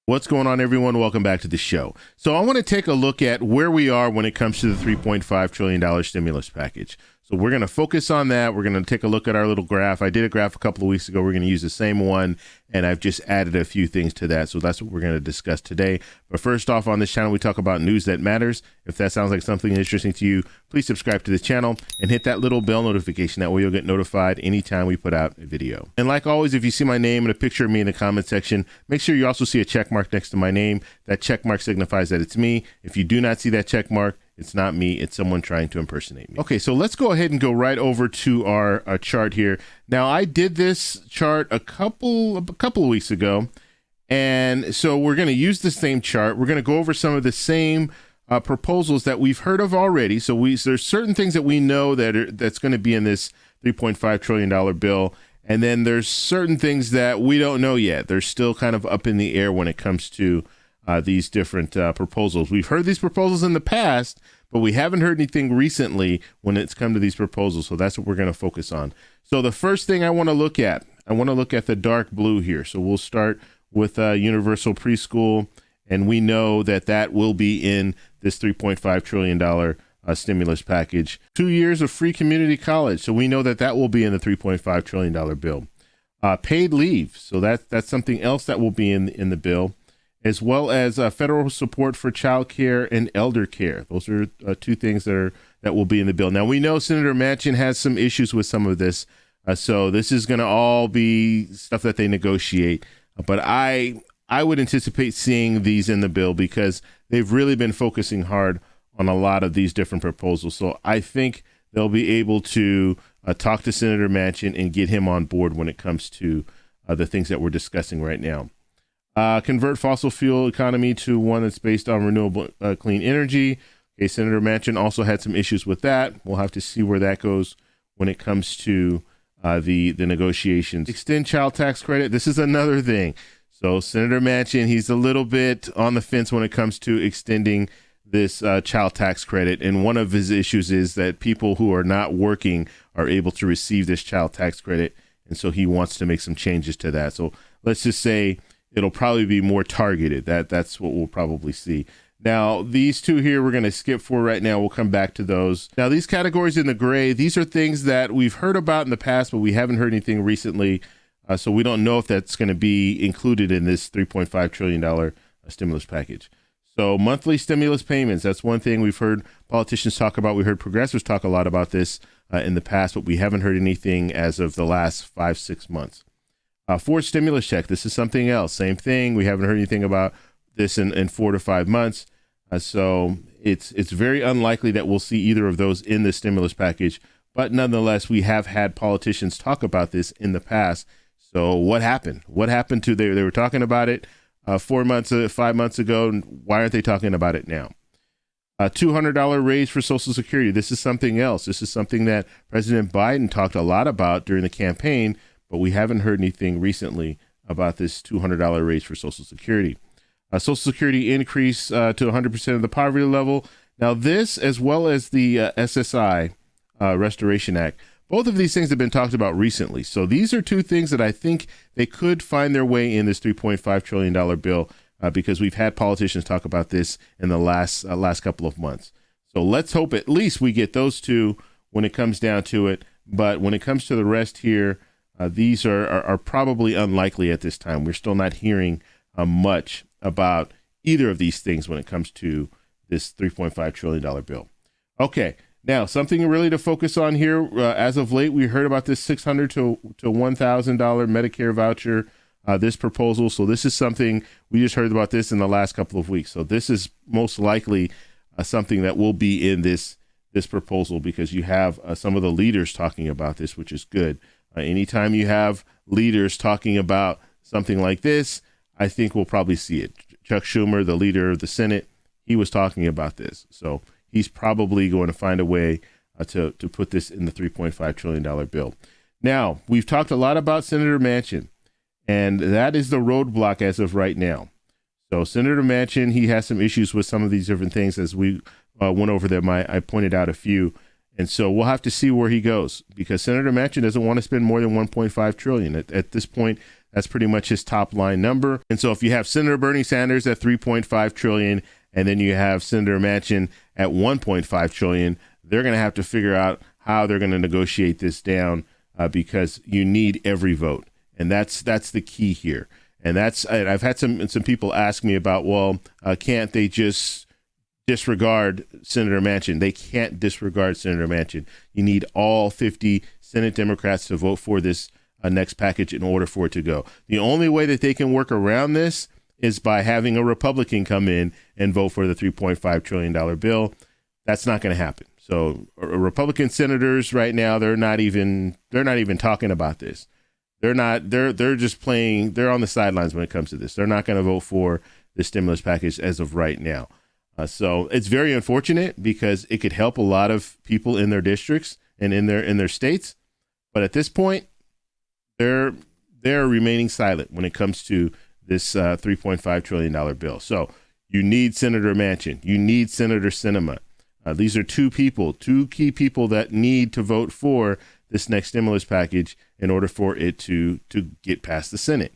What's going on, everyone? Welcome back to the show. So I want to take a look at where we are when it comes to the $3.5 trillion stimulus package. So we're going to focus on that. We're going to take a look at our little graph. I did a graph a couple of weeks ago. We're going to use the same one, and I've just added a few things to that. So that's what we're going to discuss today. But first off, on this channel, we talk about news that matters. If that sounds like something interesting to you, please subscribe to the channel and hit that little bell notification. That way you'll get notified anytime we put out a video. And like always, if you see my name and a picture of me in the comment section, make sure you also see a check mark next to my name. That check mark signifies that it's me. If you do not see that check mark, it's not me, it's someone trying to impersonate me. Okay, so let's go ahead and go right over to our chart here. Now, I did this chart a couple of weeks ago, and so we're going to use the same chart. We're going to go over some of the same proposals that we've heard of already. So there's certain things that we know that's going to be in this $3.5 trillion bill, and then there's certain things that we don't know yet. They're still kind of up in the air when it comes to these different proposals. We've heard these proposals in the past, but we haven't heard anything recently when it's come to these proposals. So that's what we're going to focus on. So the first thing I want to look at the dark blue here. So we'll start with universal preschool, and we know that will be in this $3.5 trillion stimulus package. 2 years of free community college. So we know that will be in the $3.5 trillion bill. Paid leave. So that's something else that will be in the bill, as well as federal support for child care and elder care. Those are two things that will be in the bill. Now, we know Senator Manchin has some issues with some of this, so this is going to all be stuff that they negotiate. But I would anticipate seeing these in the bill because they've really been focusing hard on a lot of these different proposals. So I think they'll be able to talk to Senator Manchin and get him on board when it comes to the things that we're discussing right now. Convert fossil fuel economy to one that's based on renewable clean energy. Okay, Senator Manchin also had some issues with that. We'll have to see where that goes when it comes to the negotiations. Extend child tax credit. This is another thing. So Senator Manchin, he's a little bit on the fence when it comes to extending this child tax credit. And one of his issues is that people who are not working are able to receive this child tax credit. And so he wants to make some changes to that. So let's just say it'll probably be more targeted. That's what we'll probably see. Now, these two here, we're going to skip for right now. We'll come back to those. Now, these categories in the gray, these are things that we've heard about in the past, but we haven't heard anything recently. So we don't know if that's going to be included in this $3.5 trillion stimulus package. So monthly stimulus payments, that's one thing we've heard politicians talk about. We heard progressives talk a lot about this in the past, but we haven't heard anything as of the last 5-6 months. Forced stimulus check. This is something else. Same thing. We haven't heard anything about this in 4 to 5 months. So it's very unlikely that we'll see either of those in the stimulus package. But nonetheless, we have had politicians talk about this in the past. So what happened? What happened to they were talking about it 5 months ago. Why aren't they talking about it now? $200 raise for Social Security. This is something else. This is something that President Biden talked a lot about during the campaign, but we haven't heard anything recently about this $200 raise for Social Security. Social Security increase to 100% of the poverty level. Now this, as well as the SSI Restoration Act, both of these things have been talked about recently. So these are two things that I think they could find their way in this $3.5 trillion bill because we've had politicians talk about this in the last couple of months. So let's hope at least we get those two when it comes down to it. But when it comes to the rest here, these are probably unlikely at this time. We're still not hearing much about either of these things when it comes to this $3.5 trillion bill. Okay, now something really to focus on here. As of late, we heard about this $600 to $1,000 Medicare voucher, this proposal. So this is something, we just heard about this in the last couple of weeks. So this is most likely something that will be in this proposal because you have some of the leaders talking about this, which is good. Anytime you have leaders talking about something like this, I think we'll probably see it. Chuck Schumer, the leader of the Senate, he was talking about this. So he's probably going to find a way to put this in the $3.5 trillion bill. Now, we've talked a lot about Senator Manchin, and that is the roadblock as of right now. So Senator Manchin, he has some issues with some of these different things as we went over them. I pointed out a few. And so we'll have to see where he goes because Senator Manchin doesn't want to spend more than $1.5 trillion. At this point, That's pretty much his top line number. And so if you have Senator Bernie Sanders at 3.5 trillion, and then you have Senator Manchin at 1.5 trillion, they're going to have to figure out how they're going to negotiate this down because you need every vote. And that's the key here. And I've had some people ask me about, well, can't they just disregard Senator Manchin? They can't disregard Senator Manchin. You need all 50 Senate Democrats to vote for this next package in order for it to go. The only way that they can work around this is by having a Republican come in and vote for the $3.5 trillion bill. That's not going to happen. So Republican senators right now, they're not even talking about this. They're just playing. They're on the sidelines when it comes to this. They're not going to vote for the stimulus package as of right now. So it's very unfortunate because it could help a lot of people in their districts and in their states. But at this point, they're remaining silent when it comes to this $3.5 trillion bill. So you need Senator Manchin. You need Senator Sinema. These are two key people that need to vote for this next stimulus package in order for it to get past the Senate.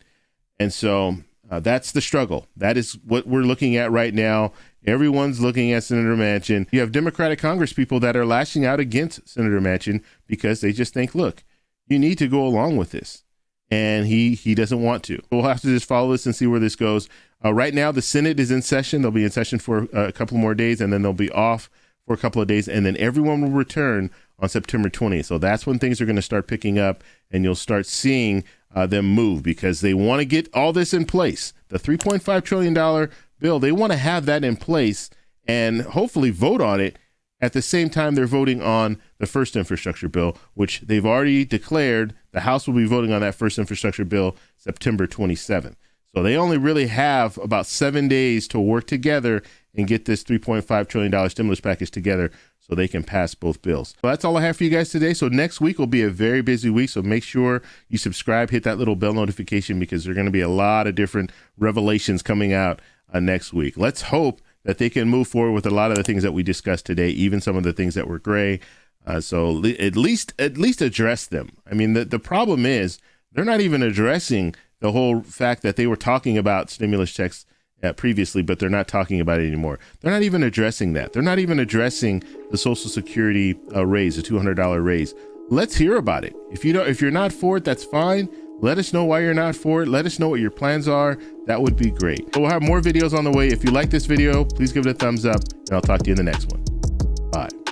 And so that's the struggle. That is what we're looking at right now. Everyone's looking at Senator Manchin. You have Democratic Congress people that are lashing out against Senator Manchin because they just think, look, you need to go along with this. And he doesn't want to. We'll have to just follow this and see where this goes. Right now, the Senate is in session. They'll be in session for a couple more days, and then they'll be off for a couple of days, and then everyone will return on September 20th. So that's when things are going to start picking up, and you'll start seeing them move because they want to get all this in place. The $3.5 trillion bill, they want to have that in place and hopefully vote on it at the same time they're voting on the first infrastructure bill, which they've already declared the House will be voting on that first infrastructure bill September 27th. So they only really have about 7 days to work together and get this $3.5 trillion stimulus package together so they can pass both bills. So that's all I have for you guys today. So next week will be a very busy week. So make sure you subscribe, hit that little bell notification because there are going to be a lot of different revelations coming out next week. Let's hope that they can move forward with a lot of the things that we discussed today, even some of the things that were gray. So at least address them. I mean, the problem is they're not even addressing the whole fact that they were talking about stimulus checks previously, but they're not talking about it anymore. They're not even addressing that. They're not even addressing the Social Security raise, the $200 raise. Let's hear about it. If you're not for it, that's fine. Let us know why you're not for it. Let us know what your plans are. That would be great. So we'll have more videos on the way. If you like this video, please give it a thumbs up, and I'll talk to you in the next one. Bye.